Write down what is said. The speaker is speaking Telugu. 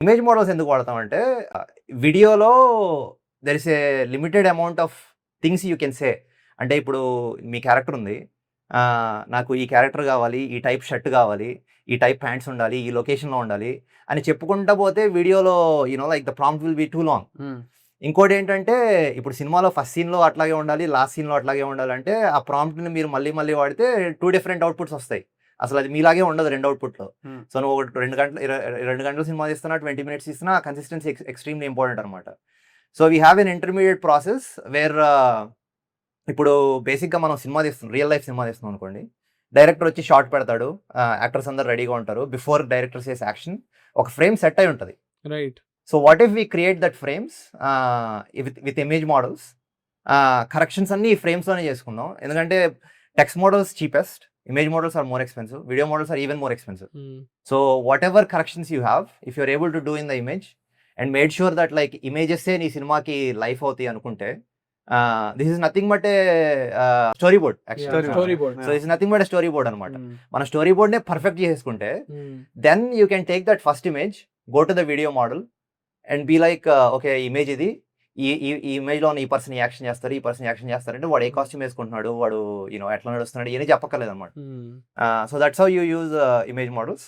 ఇమేజ్ మోడల్స్ ఎందుకు వాడతామంటే వీడియోలో there is a limited amount of things you can say. అంటే ఇప్పుడు మీ క్యారెక్టర్ ఉంది, నాకు ఈ క్యారెక్టర్ కావాలి, ఈ టైప్ షర్ట్ కావాలి, ఈ టైప్ ప్యాంట్స్ ఉండాలి, ఈ లొకేషన్లో ఉండాలి అని చెప్పుకుంటా పోతే వీడియోలో like the prompt will be two long. ఇంకోటి ఏంటంటే ఇప్పుడు సినిమాలో ఫస్ట్ సీన్లో అట్లాగే ఉండాలి, లాస్ట్ సీన్లో అట్లాగే ఉండాలంటే ఆ ప్రాంప్ట్ని మీరు మళ్ళీ మళ్ళీ వాడితే 2 డిఫరెంట్ అవుట్పుట్స్ వస్తాయి. అసలు అది మీలాగే ఉండదు 2 అవుట్పుట్లో. సో నువ్వు 2 గంటల సినిమా తీస్తున్నా, 20 మినిట్స్ తీస్తున్నా, కన్సిస్టెన్సీ ఎక్స్ట్రీమ్లీ ఇంపార్టెంట్ అనమాట. So we have an intermediate process where ఇప్పుడు బేసిక్గా మనం సినిమా తీస్తున్నాం, రియల్ లైఫ్ సినిమా తీస్తున్నాం అనుకోండి, డైరెక్టర్ వచ్చి షార్ట్ పెడతాడు, యాక్టర్స్ అందరు రెడీగా ఉంటారు. బిఫోర్ డైరెక్టర్ సేస్ యాక్షన్ ఒక ఫ్రేమ్ సెట్ అయి ఉంటుంది. Right. So what if we create that frames with image models, corrections అన్ని ఈ ఫ్రేమ్స్లోనే చేసుకుందాం. ఎందుకంటే text models cheapest, image models are more expensive, video models are even more expensive. So whatever corrections you have, if you're able to do in the image and made sure that like ఇమేజెస్సే నీ సినిమాకి లైఫ్ అవుతాయి అనుకుంటే, this is nothing but a story board. Story board. So it's nothing but story board అనమాట. మన స్టోరీ బోర్డ్నే పర్ఫెక్ట్ చేసుకుంటే then you can take that first image, go to the video model and be like okay image ఇది, ఈ ఇమేజ్లో ఈ పర్సన్ యాక్షన్ చేస్తారు, ఈ పర్సన్ యాక్షన్ చేస్తారంటే వాడు ఏ కాస్ట్యూమ్ వేసుకుంటున్నాడు, వాడు ఎట్లా నడుస్తున్నాడు, ఇవన్నీ చెప్పక్కర్లేదు అనమాట. So that's how you use image models.